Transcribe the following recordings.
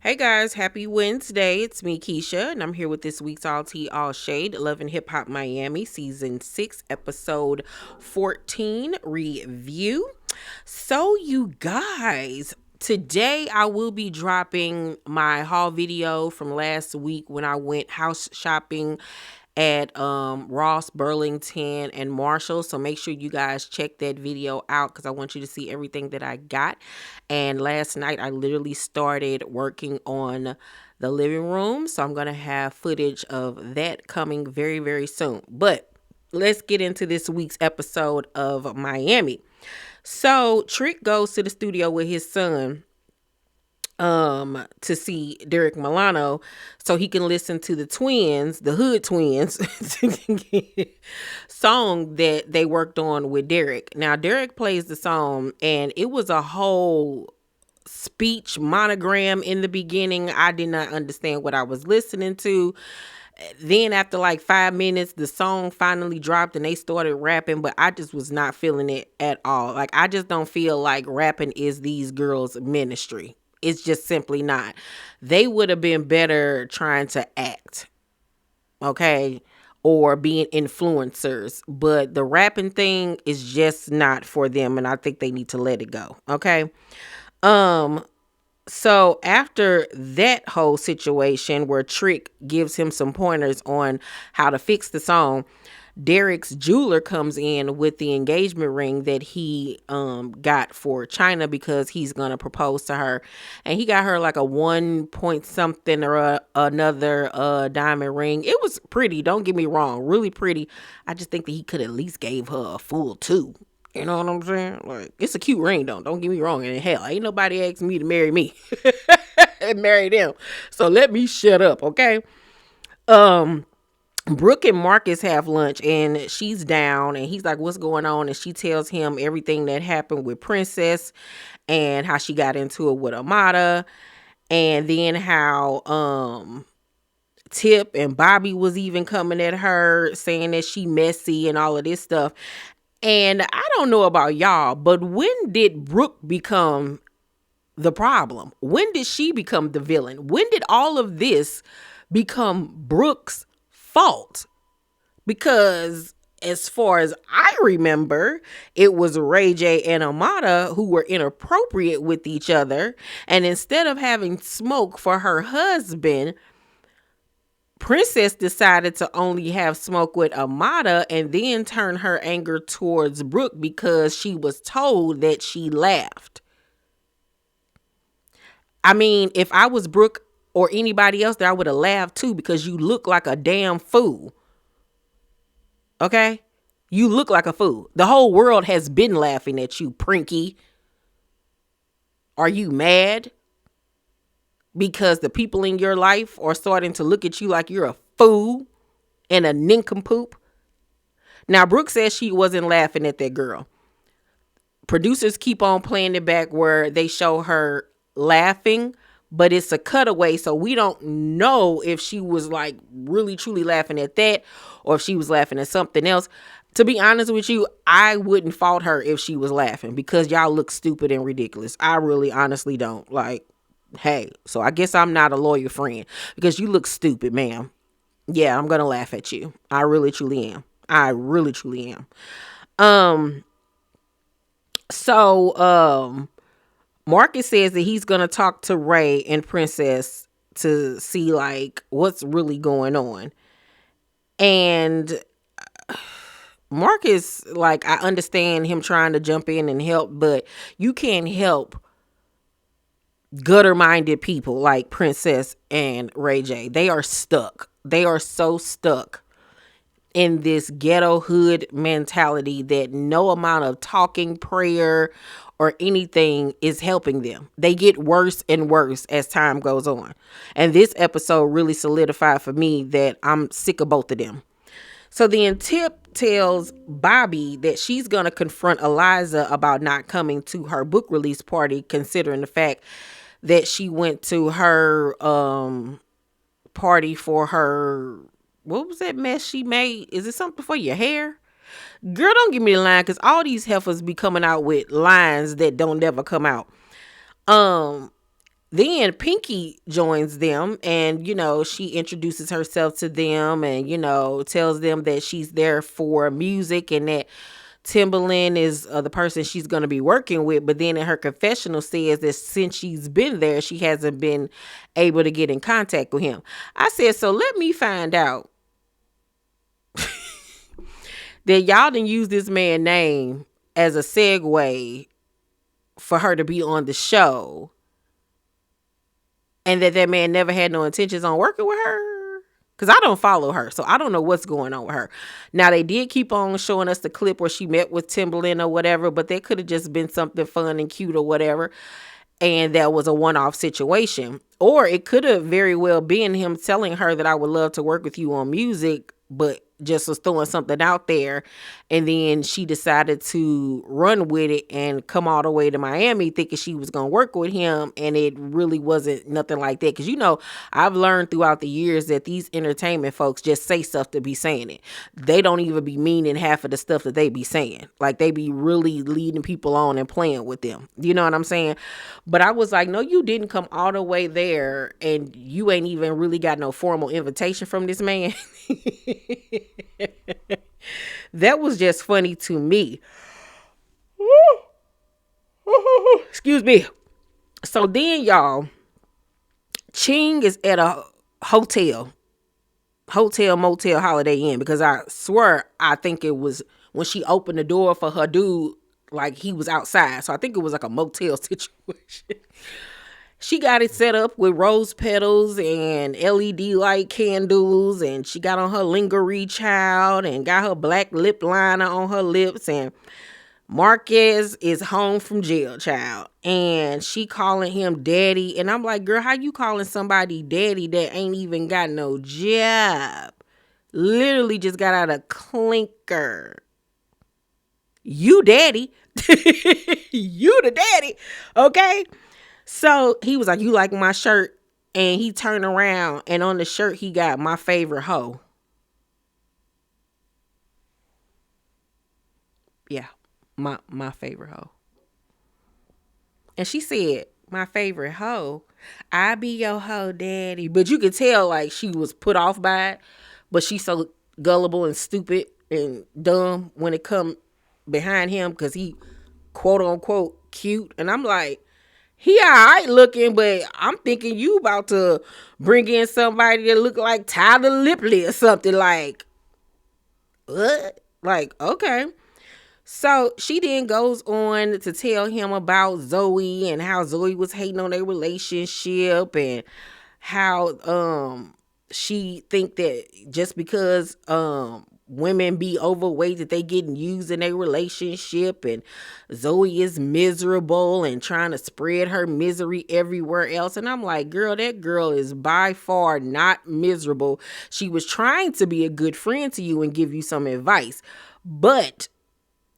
Hey guys, happy Wednesday. It's me, Keisha, and I'm here with this week's All Tea, All Shade, Love and Hip Hop Miami, Season 6, Episode 14 review. So, you guys, today I will be dropping my haul video from last week when I went house shopping at Ross, Burlington, and Marshall. So make sure you guys check that video out because I want you to see everything that I got. And last night I literally started working on the living room. So I'm going to have footage of that coming very, very soon. But let's get into this week's episode of Miami. So Trick goes to the studio with his son to see Derek Milano so he can listen to the Hood Twins song that they worked on with Derek. Now Derek plays the song and it was a whole speech monogram in the beginning. I did not understand what I was listening to. Then after like 5 minutes, the song finally dropped and they started rapping, but I just was not feeling it at all. Like, I just don't feel like rapping is these girls' ministry. It's just simply not. They would have been better trying to act, okay, or being influencers. But the rapping thing is just not for them, and I think they need to let it go, okay? So after that whole situation where Trick gives him some pointers on how to fix the song, Derek's jeweler comes in with the engagement ring that he got for China because he's gonna propose to her, and he got her like a 1 point something or another diamond ring. It was pretty, don't get me wrong, really pretty. I just think that he could at least gave her a full 2. You know what I'm saying? Like, it's a cute ring, though. Don't get me wrong. And hell, ain't nobody asked me to marry me and marry them. So let me shut up, okay? Brooke and Marcus have lunch and she's down and he's like, what's going on? And she tells him everything that happened with Princess and how she got into it with Amada, and then how Tip and Bobby was even coming at her saying that she messy and all of this stuff. And I don't know about y'all, but when did Brooke become the problem? When did she become the villain? When did all of this become Brooke's fault? Because as far as I remember, it was Ray J and Amada who were inappropriate with each other. And instead of having smoke for her husband, Princess decided to only have smoke with Amada and then turn her anger towards Brooke because she was told that she laughed. I mean, if I was Brooke or anybody else there, I would have laughed too because you look like a damn fool. Okay? You look like a fool. The whole world has been laughing at you, Prinky. Are you mad? Because the people in your life are starting to look at you like you're a fool and a nincompoop. Now, Brooke says she wasn't laughing at that girl. Producers keep on playing it back where they show her laughing, but it's a cutaway, so we don't know if she was like really truly laughing at that or if she was laughing at something else. To be honest with you, I wouldn't fault her if she was laughing because y'all look stupid and ridiculous. I really honestly don't. Like, hey, so I guess I'm not a lawyer friend because you look stupid, ma'am. Yeah, I'm going to laugh at you. I really truly am. I really truly am. So Marcus says that he's going to talk to Ray and Princess to see like what's really going on. And Marcus, like, I understand him trying to jump in and help, but you can't help gutter-minded people like Princess and Ray J. They are stuck. They are so stuck in this ghetto hood mentality that no amount of talking, prayer, or anything is helping them. They get worse and worse as time goes on. And this episode really solidified for me that I'm sick of both of them. So then Tip tells Bobby that she's going to confront Eliza about not coming to her book release party, considering the fact that she went to her party for her, what was that mess she made? Is it something for your hair? Girl, don't give me the line because all these heifers be coming out with lines that don't never come out. Then Pinky joins them, and she introduces herself to them, and tells them that she's there for music, and that Timberland is the person she's going to be working with. But then in her confessional says that since she's been there, she hasn't been able to get in contact with him. I said, so let me find out that y'all didn't use this man's name as a segue for her to be on the show, and that man never had no intentions on working with her. Because I don't follow her, so I don't know what's going on with her. Now, they did keep on showing us the clip where she met with Timberland or whatever, but that could have just been something fun and cute or whatever, and that was a one-off situation. Or it could have very well been him telling her that I would love to work with you on music, but just was throwing something out there, and then she decided to run with it and come all the way to Miami thinking she was going to work with him, and it really wasn't nothing like that. Because I've learned throughout the years that these entertainment folks just say stuff to be saying it. They don't even be meaning half of the stuff that they be saying. Like, they be really leading people on and playing with them. You know what I'm saying? But I was like, no, you didn't come all the way there, and you ain't even really got no formal invitation from this man. That was just funny to me. Excuse me. So then, y'all, Ching is at a hotel, motel, Holiday Inn, because I swear I think it was when she opened the door for her dude, like he was outside. So I think it was like a motel situation. She got it set up with rose petals and LED light candles, and she got on her lingerie, child, and got her black lip liner on her lips, and Marquez is home from jail, child, and she calling him daddy, and I'm like, girl, how you calling somebody daddy that ain't even got no job? Literally just got out of clinker. You daddy. You the daddy, okay? So he was like, you like my shirt? And he turned around, and on the shirt he got my favorite hoe. Yeah, my favorite hoe. And she said, my favorite hoe? I be your hoe daddy. But you could tell like she was put off by it. But she's so gullible and stupid and dumb when it come behind him, because he quote unquote cute. And I'm like, he alright looking, but I'm thinking you about to bring in somebody that look like Tyler Lipley or something. Like, what? Like, okay. So she then goes on to tell him about Zoe and how Zoe was hating on their relationship, and how she think that just because women be overweight that they getting used in a relationship, and Zoe is miserable and trying to spread her misery everywhere else. And I'm like, girl, that girl is by far not miserable. She was trying to be a good friend to you and give you some advice, but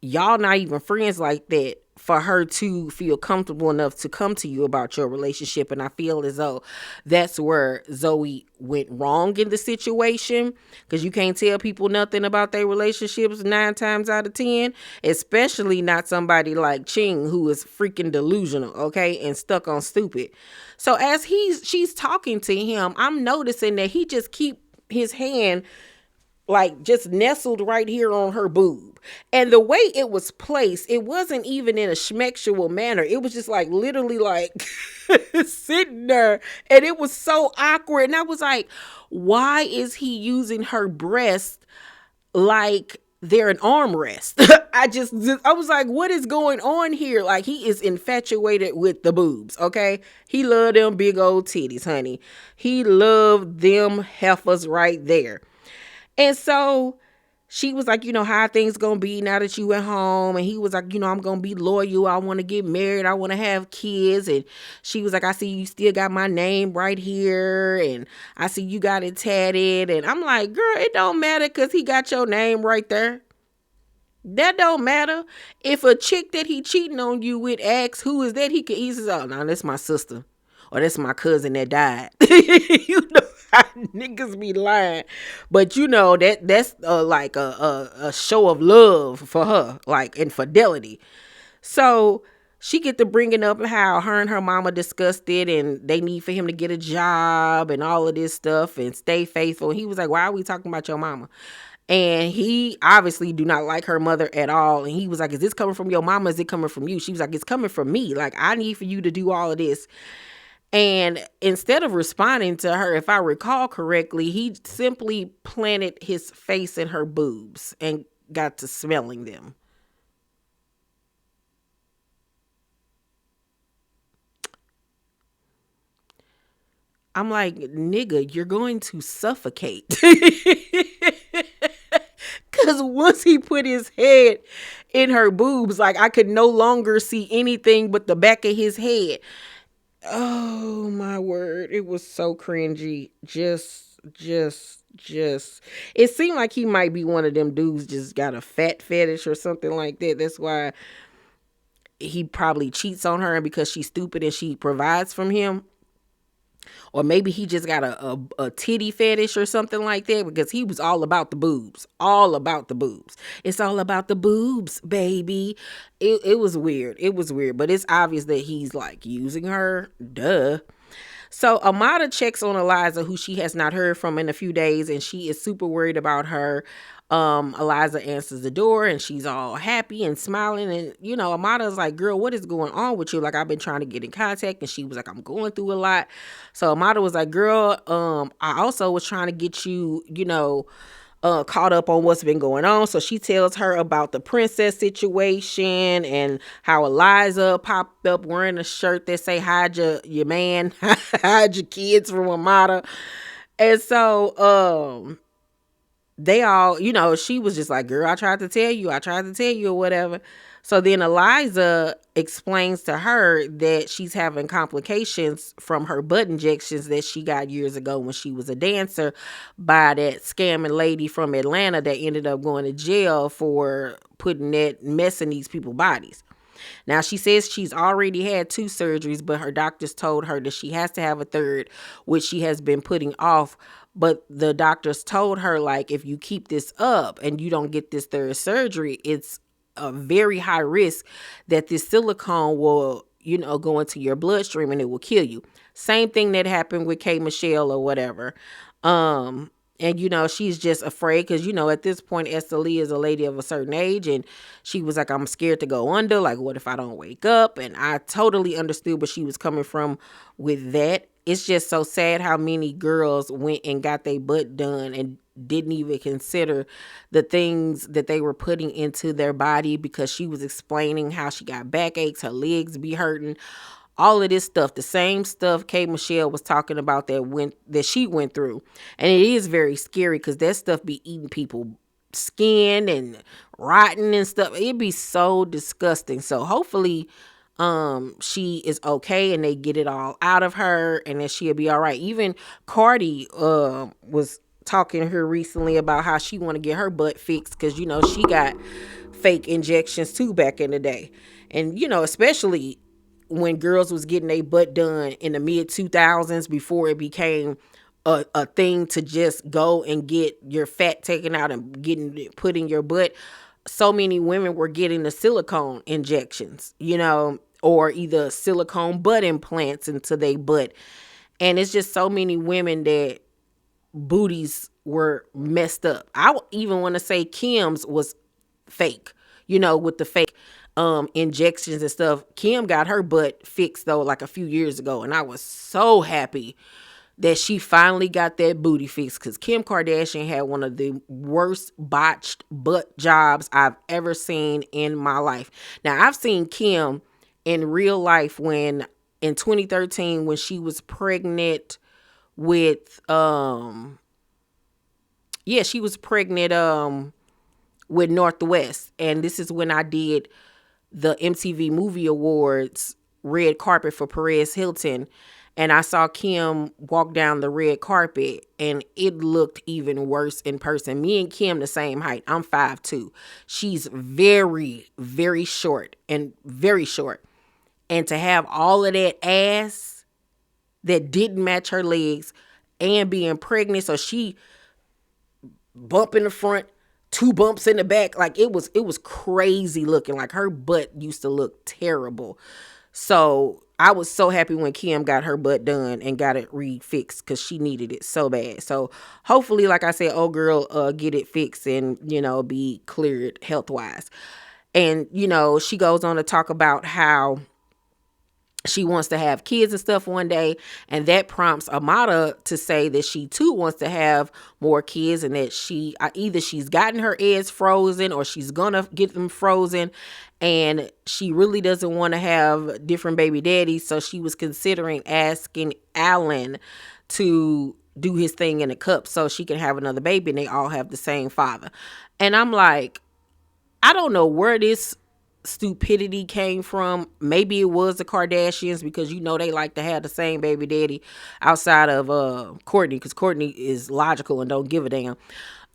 y'all not even friends like that for her to feel comfortable enough to come to you about your relationship. And I feel as though that's where Zoe went wrong in the situation, because you can't tell people nothing about their relationships 9 times out of 10, especially not somebody like Ching, who is freaking delusional, okay, and stuck on stupid. So as she's talking to him, I'm noticing that he just keep his hand like just nestled right here on her boob. And the way it was placed, it wasn't even in a schmexual manner. It was just like literally like sitting there, and it was so awkward. And I was like, why is he using her breast like they're an armrest? I was like, what is going on here? Like, he is infatuated with the boobs, okay? He loved them big old titties, honey. He loved them heifers right there. And so she was like, how are things going to be now that you at home? And he was like, I'm going to be loyal. I want to get married. I want to have kids. And she was like, I see you still got my name right here. And I see you got it tatted. And I'm like, girl, it don't matter because he got your name right there. That don't matter. If a chick that he cheating on you with asks, who is that? He could easily say, oh, no, that's my sister. Or that's my cousin that died. You know how niggas be lying. But that's like a show of love for her, like infidelity. So she get to bringing up how her and her mama discussed it and they need for him to get a job and all of this stuff and stay faithful. And he was like, why are we talking about your mama? And he obviously do not like her mother at all. And he was like, is this coming from your mama? Is it coming from you? She was like, it's coming from me. Like, I need for you to do all of this. And instead of responding to her, if I recall correctly, he simply planted his face in her boobs and got to smelling them. I'm like, nigga, you're going to suffocate. Because once he put his head in her boobs, like I could no longer see anything but the back of his head. Oh my word. It was so cringy. Just. It seemed like he might be one of them dudes just got a fat fetish or something like that. That's why he probably cheats on her because she's stupid and she provides from him. Or maybe he just got a titty fetish or something like that, because he was all about the boobs. All about the boobs. It's all about the boobs, baby. It was weird. It was weird. But it's obvious that he's like using her. Duh. So Amada checks on Eliza, who she has not heard from in a few days, and she is super worried about her. Eliza answers the door and she's all happy and smiling, and Amada's like, girl, what is going on with you? Like, I've been trying to get in contact, and she was like, I'm going through a lot. So Amada was like, girl, I also was trying to get you, caught up on what's been going on. So she tells her about the princess situation and how Eliza popped up wearing a shirt that say hide your man, hide your kids from Amada. And so they all, she was just like, girl, I tried to tell you or whatever. So then Eliza explains to her that she's having complications from her butt injections that she got years ago when she was a dancer by that scamming lady from Atlanta that ended up going to jail for putting that mess in these people's bodies. Now, she says she's already had 2 surgeries, but her doctors told her that she has to have a third, which she has been putting off. But the doctors told her, like, if you keep this up and you don't get this third surgery, it's a very high risk that this silicone will, go into your bloodstream and it will kill you. Same thing that happened with K. Michelle or whatever. And, she's just afraid because, at this point, Esther Lee is a lady of a certain age. And she was like, I'm scared to go under. Like, what if I don't wake up? And I totally understood where she was coming from with that. It's just so sad how many girls went and got their butt done and didn't even consider the things that they were putting into their body, because she was explaining how she got backaches, her legs be hurting. All of this stuff, the same stuff K. Michelle was talking about that she went through. And it is very scary because that stuff be eating people skin and rotten and stuff. It'd be so disgusting. So hopefully she is okay and they get it all out of her and that she'll be all right. Even Cardi was talking to her recently about how she want to get her butt fixed because she got fake injections too back in the day. And especially when girls was getting their butt done in the mid 2000s before it became a thing to just go and get your fat taken out and getting it put in your butt. So many women were getting the silicone injections, or either silicone butt implants into their butt. And it's just so many women that booties were messed up. I even want to say Kim's was fake, with the fake injections and stuff. Kim got her butt fixed though like a few years ago, and I was so happy that she finally got that booty fixed, because Kim Kardashian had one of the worst botched butt jobs I've ever seen in my life. Now, I've seen Kim in real life in 2013 when she was pregnant with she was pregnant with North West, and this is when I did the MTV Movie Awards red carpet for Perez Hilton, and I saw Kim walk down the red carpet, and it looked even worse in person. Me and Kim the same height. I'm 5'2". She's very, very short and very short. And to have all of that ass that didn't match her legs and being pregnant, so she bump in the front, two bumps in the back. Like it was crazy looking. Like her butt used to look terrible. So I was so happy when Kim got her butt done and got it refixed because she needed it so bad. So hopefully, like I said, old girl get it fixed and, be cleared health wise. And, she goes on to talk about how she wants to have kids and stuff one day, and that prompts Amada to say that she too wants to have more kids, and that she either she's gotten her eggs frozen or she's gonna get them frozen, and she really doesn't want to have different baby daddies. So she was considering asking Alan to do his thing in a cup so she can have another baby and they all have the same father. And I'm like, I don't know where this stupidity came from. Maybe it was the Kardashians, because they like to have the same baby daddy outside of Kourtney, because Kourtney is logical and don't give a damn.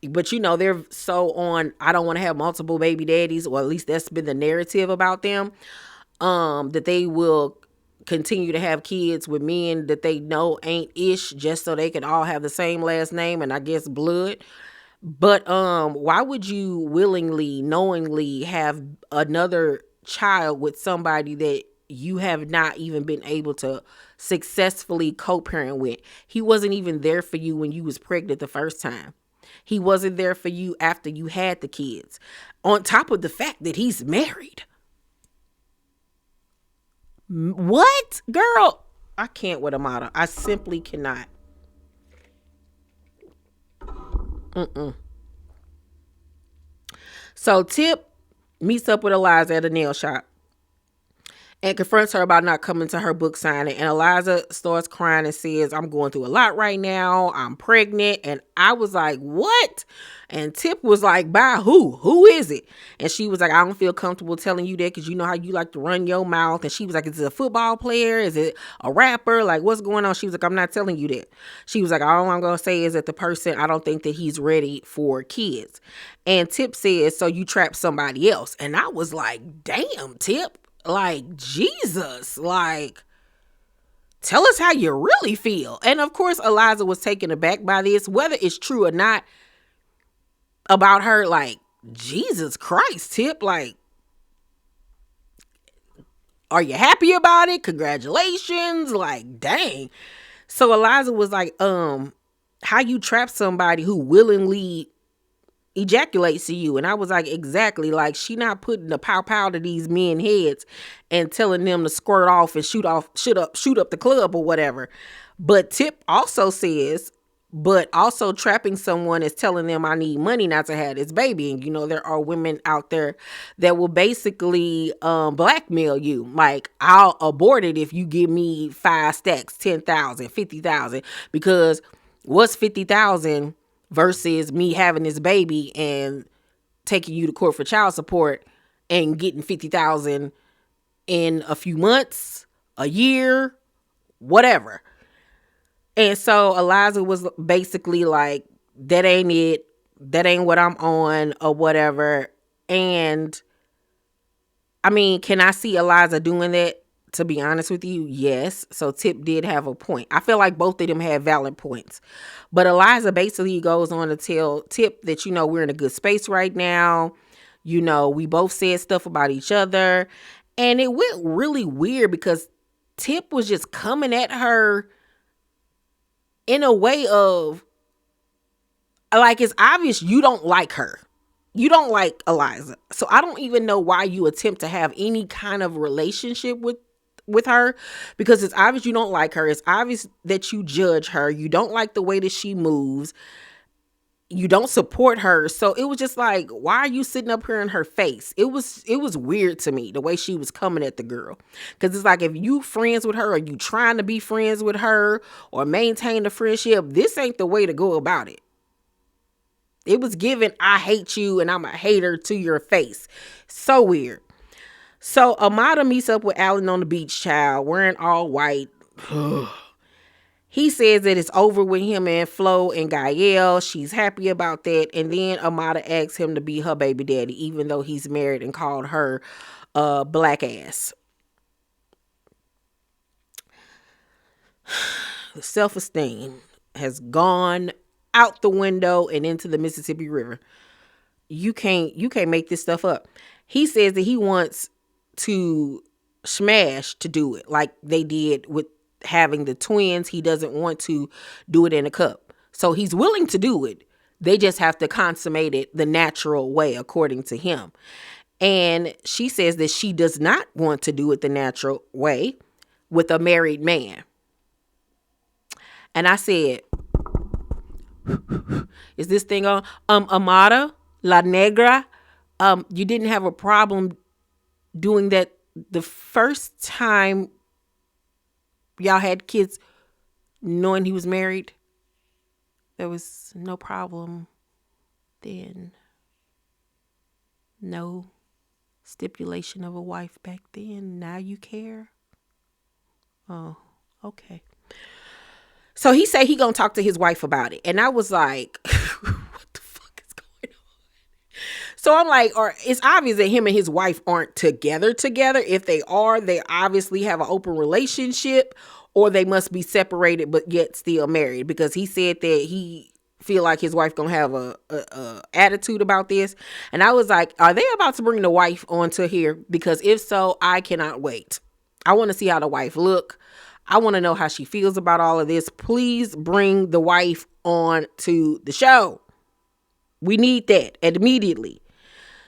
But they're so on, I don't want to have multiple baby daddies, or at least that's been the narrative about them, that they will continue to have kids with men that they know ain't ish, just so they can all have the same last name and I guess blood. But why would you willingly, knowingly have another child with somebody that you have not even been able to successfully co-parent with? He wasn't even there for you when you was pregnant the first time. He wasn't there for you after you had the kids. On top of the fact that he's married. What? Girl, I can't with Amada. I simply cannot. So Tip meets up with Eliza at a nail shop and confronts her about not coming to her book signing. And Eliza starts crying and says, I'm going through a lot right now. I'm pregnant. And I was like, what? And Tip was like, by who? Who is it? And she was like, I don't feel comfortable telling you that because you know how you like to run your mouth. And she was like, is it a football player? Is it a rapper? Like, what's going on? She was like, I'm not telling you that. She was like, all I'm going to say is that the person, I don't think that he's ready for kids. And Tip says, so you trapped somebody else. And I was like, damn, Tip. Like, Jesus, like, tell us how you really feel. And of course, Eliza was taken aback by this, whether it's true or not about her. Like, Jesus Christ, Tip, like, are you happy about it? Congratulations. Like, dang. So Eliza was like, how you trap somebody who willingly ejaculates to you? And I was like, exactly. Like, she not putting the pow to these men heads and telling them to squirt off and shoot up the club or whatever. But Tip also says, but also trapping someone is telling them I need money not to have this baby. And there are women out there that will basically blackmail you. Like, I'll abort it if you give me 5 stacks, 10,000, 50,000, because what's 50,000 versus me having this baby and taking you to court for child support and getting 50,000 in a few months, a year, whatever. And so Eliza was basically like, that ain't it. That ain't what I'm on or whatever. And I mean, can I see Eliza doing that? To be honest with you, yes. So Tip did have a point. I feel like both of them had valid points. But Eliza basically goes on to tell Tip that, we're in a good space right now. We both said stuff about each other. And it went really weird because Tip was just coming at her in a way of, like, it's obvious you don't like her. You don't like Eliza. So I don't even know why you attempt to have any kind of relationship with her, because it's obvious you don't like her. It's obvious that you judge her. You don't like the way that she moves. You don't support her. So it was just like, why are you sitting up here in her face? It was weird to me, the way she was coming at the girl. Because it's like, if you friends with her, or you trying to be friends with her or maintain the friendship, this ain't the way to go about it. It was given, I hate you and I'm a hater to your face. So weird. So Amada meets up with Alan on the beach, child, wearing all white. He says that it's over with him and Flo and Gael. She's happy about that. And then Amada asks him to be her baby daddy, even though he's married, and called her black ass. Self-esteem has gone out the window and into the Mississippi River. you can't make this stuff up. He says that he wants to smash to do it like they did with having the twins. He doesn't want to do it in a cup. So he's willing to do it. They just have to consummate it the natural way, according to him. And she says that she does not want to do it the natural way with a married man. And I said, is this thing on? Amada, La Negra, you didn't have a problem doing that the first time y'all had kids knowing he was married? There was no problem then. No stipulation of a wife back then. Now you care? Oh, okay. So he said he gonna talk to his wife about it. And I was like, what the fuck is going on? So I'm like, or it's obvious that him and his wife aren't together. If they are, they obviously have an open relationship, or they must be separated but yet still married, because he said that he feel like his wife gonna have a attitude about this. And I was like, are they about to bring the wife onto here? Because if so, I cannot wait. I want to see how the wife look. I want to know how she feels about all of this. Please bring the wife on to the show. We need that immediately.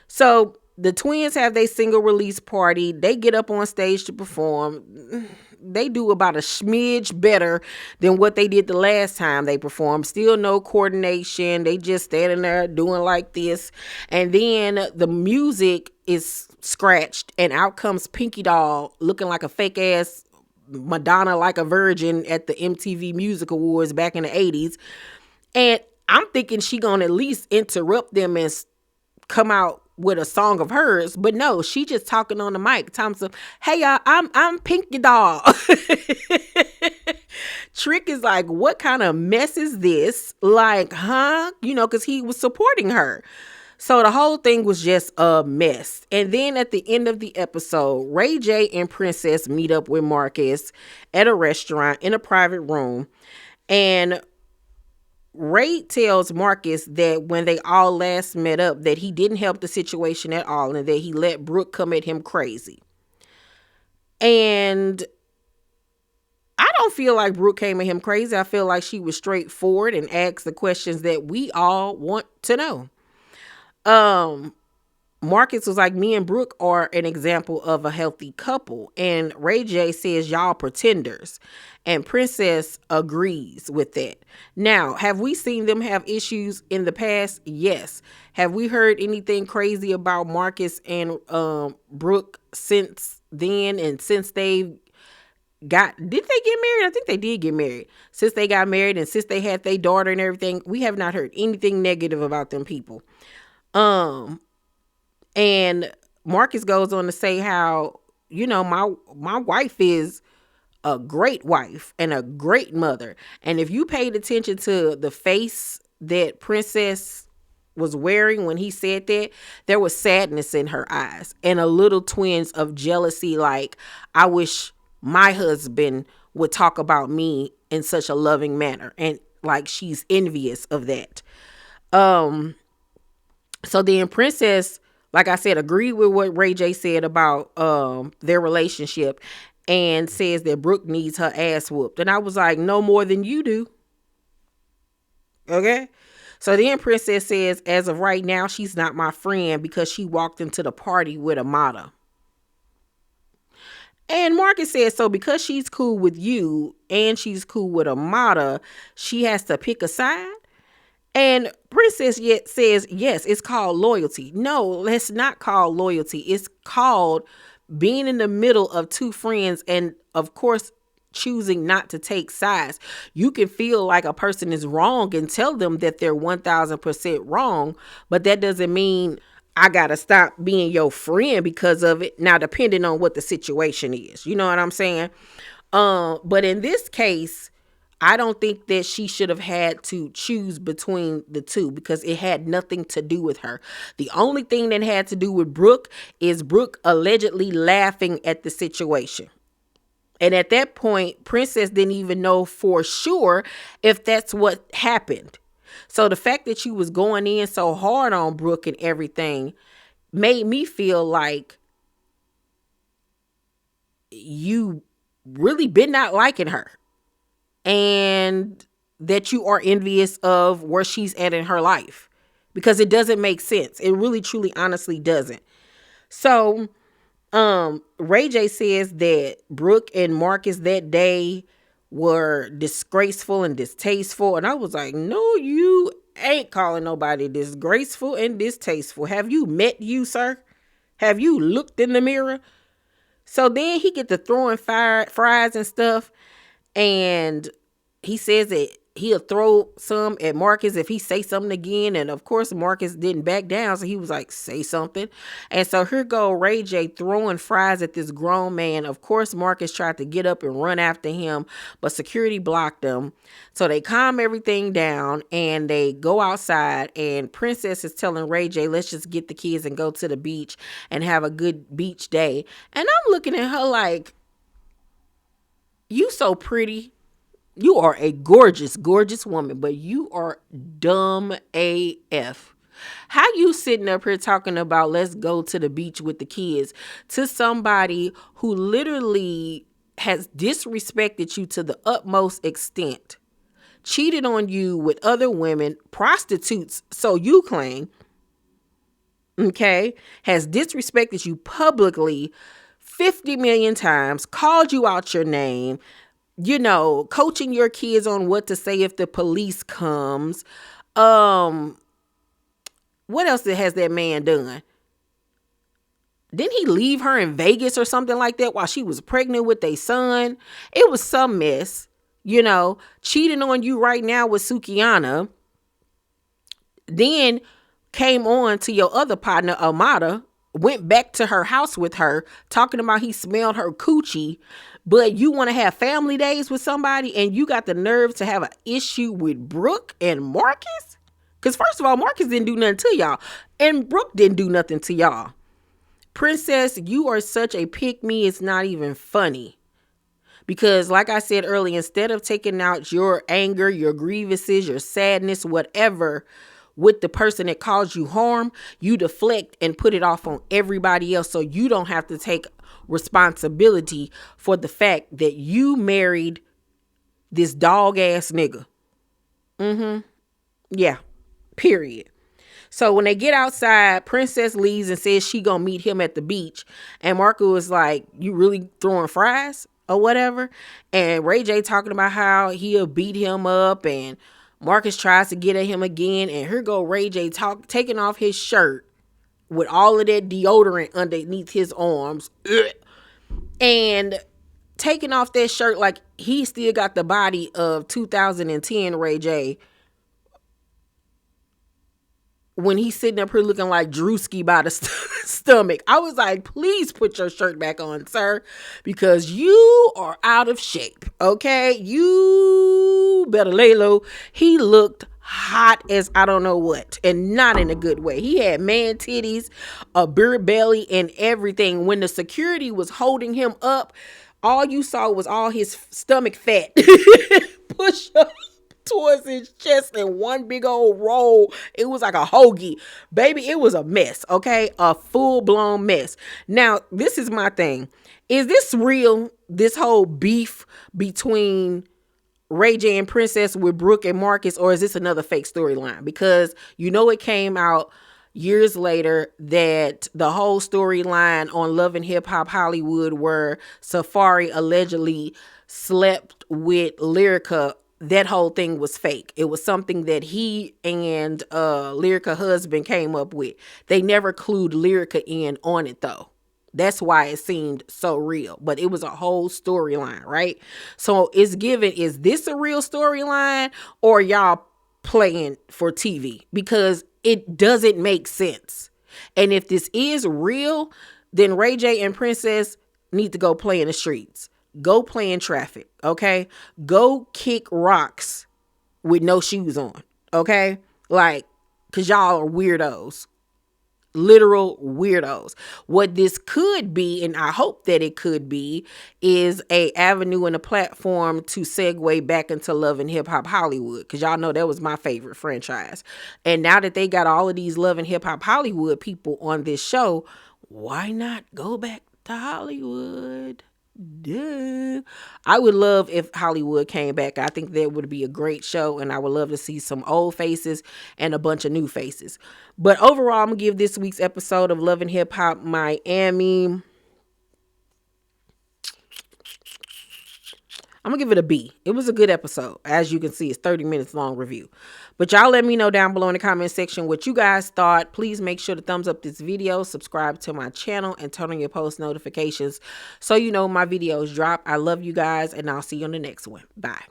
So the twins have their single release party. They get up on stage to perform. They do about a smidge better than what they did the last time they performed. Still no coordination. They just standing there doing like this. And then the music is scratched and out comes Pinky Doll looking like a fake ass Madonna, like a virgin at the MTV Music Awards back in the 80s. And I'm thinking she gonna at least interrupt them and come out with a song of hers, but no, she just talking on the mic. Thompson, hey y'all, I'm Pinky Doll. Trick is like, what kind of mess is this? Like, huh? Because he was supporting her. So the whole thing was just a mess. And then at the end of the episode, Ray J and Princess meet up with Marquez at a restaurant in a private room. And Ray tells Marcus that when they all last met up, that he didn't help the situation at all and that he let Brooke come at him crazy. And I don't feel like Brooke came at him crazy. I feel like she was straightforward and asked the questions that we all want to know. Marcus was like, me and Brooke are an example of a healthy couple. And Ray J says, y'all pretenders. And Princess agrees with that. Now, have we seen them have issues in the past? Yes. Have we heard anything crazy about Marcus and Brooke since then? And since did they get married? I think they did get married. Since they got married and since they had their daughter and everything, we have not heard anything negative about them people. And Marcus goes on to say how, my wife is a great wife and a great mother. And if you paid attention to the face that Princess was wearing when he said that, there was sadness in her eyes and a little twinge of jealousy. Like, I wish my husband would talk about me in such a loving manner. And like, she's envious of that. So then Princess, like I said, agreed with what Ray J said about their relationship and says that Brooke needs her ass whooped. And I was like, no more than you do. Okay? So then Princess says, as of right now, she's not my friend because she walked into the party with Amada. And Marcus says, so because she's cool with you and she's cool with Amada, she has to pick a side? And Princess yet says, yes, it's called loyalty. No, it's not called loyalty. It's called being in the middle of two friends and, of course, choosing not to take sides. You can feel like a person is wrong and tell them that they're 1000% wrong, but that doesn't mean I got to stop being your friend because of it. Now, depending on what the situation is, you know what I'm saying? But in this case, I don't think that she should have had to choose between the two because it had nothing to do with her. The only thing that had to do with Brooke is Brooke allegedly laughing at the situation. And at that point, Princess didn't even know for sure if that's what happened. So the fact that you was going in so hard on Brooke and everything made me feel like you really been not liking her, and that you are envious of where she's at in her life, because it doesn't make sense. It really, truly, honestly doesn't. So, Ray J says that Brooke and Marcus that day were disgraceful and distasteful. And I was like, no, you ain't calling nobody disgraceful and distasteful. Have you met you, sir? Have you looked in the mirror? So then he get to throwing fries and stuff. And he says that he'll throw some at Marcus if he say something again. And of course, Marcus didn't back down. So he was like, say something. And so here go Ray J throwing fries at this grown man. Of course, Marcus tried to get up and run after him, but security blocked him. So they calm everything down and they go outside, and Princess is telling Ray J, let's just get the kids and go to the beach and have a good beach day. And I'm looking at her like, you so pretty. You are a gorgeous, gorgeous woman, but you are dumb AF. How you sitting up here talking about let's go to the beach with the kids to somebody who literally has disrespected you to the utmost extent, cheated on you with other women, prostitutes, so you claim, okay, has disrespected you publicly 50 million times, called you out your name, you know, coaching your kids on what to say if the police comes. What else has that man done? Didn't he leave her in Vegas or something like that while she was pregnant with their son? It was some mess, you know, cheating on you right now with Sukiana. Then came on to your other partner, Amada, went back to her house with her, talking about he smelled her coochie. But you want to have family days with somebody and you got the nerve to have an issue with Brooke and Marcus? Because first of all, Marcus didn't do nothing to y'all. And Brooke didn't do nothing to y'all. Princess, you are such a pick-me, it's not even funny. Because like I said earlier, instead of taking out your anger, your grievances, your sadness, whatever, with the person that caused you harm, you deflect and put it off on everybody else so you don't have to take responsibility for the fact that you married this dog ass nigga. Yeah, period. So when they get outside, Princess leaves and says she gonna meet him at the beach. And Marco was like, you really throwing fries or whatever? And Ray J talking about how he'll beat him up, and Marcus tries to get at him again. And here go Ray J taking off his shirt with all of that deodorant underneath his arms. And taking off that shirt like he still got the body of 2010 Ray J, when he's sitting up here looking like Drewski by the stomach. I was like, please put your shirt back on, sir, because you are out of shape, okay? You better lay low. He looked hot as I don't know what, and not in a good way. He had man titties, a beer belly, and everything. When the security was holding him up, all you saw was all his stomach fat push up towards his chest in one big old roll. It was like a hoagie. Baby, it was a mess, okay? A full-blown mess. Now, this is my thing. Is this real, this whole beef between Ray J and Princess with Brooke and Marcus, or is this another fake storyline? Because you know it came out years later that the whole storyline on Love and Hip Hop Hollywood where Safari allegedly slept with Lyrica, that whole thing was fake. It was something that he and Lyrica husband came up with. They never clued Lyrica in on it though. That's why it seemed so real. But it was a whole storyline, right? So it's given, is this a real storyline or y'all playing for TV? Because it doesn't make sense. And if this is real, then Ray J and Princess need to go play in the streets. Go play in traffic, okay? Go kick rocks with no shoes on, okay? Like, because y'all are weirdos. literal weirdos. What this could be, and I hope that it could be, is a avenue and a platform to segue back into Love and Hip Hop Hollywood, because y'all know that was my favorite franchise. And now that they got all of these Love and Hip Hop Hollywood people on this show, why not go back to Hollywood? Duh. I would love if Hollywood came back. I think that would be a great show, and I would love to see some old faces and a bunch of new faces. But overall, I'm gonna give this week's episode of Love and Hip Hop Miami, I'm gonna give it a B. It was a good episode. As you can see, it's 30 minutes long review. But y'all let me know down below in the comment section what you guys thought. Please make sure to thumbs up this video, subscribe to my channel, and turn on your post notifications so you know my videos drop. I love you guys, and I'll see you on the next one. Bye.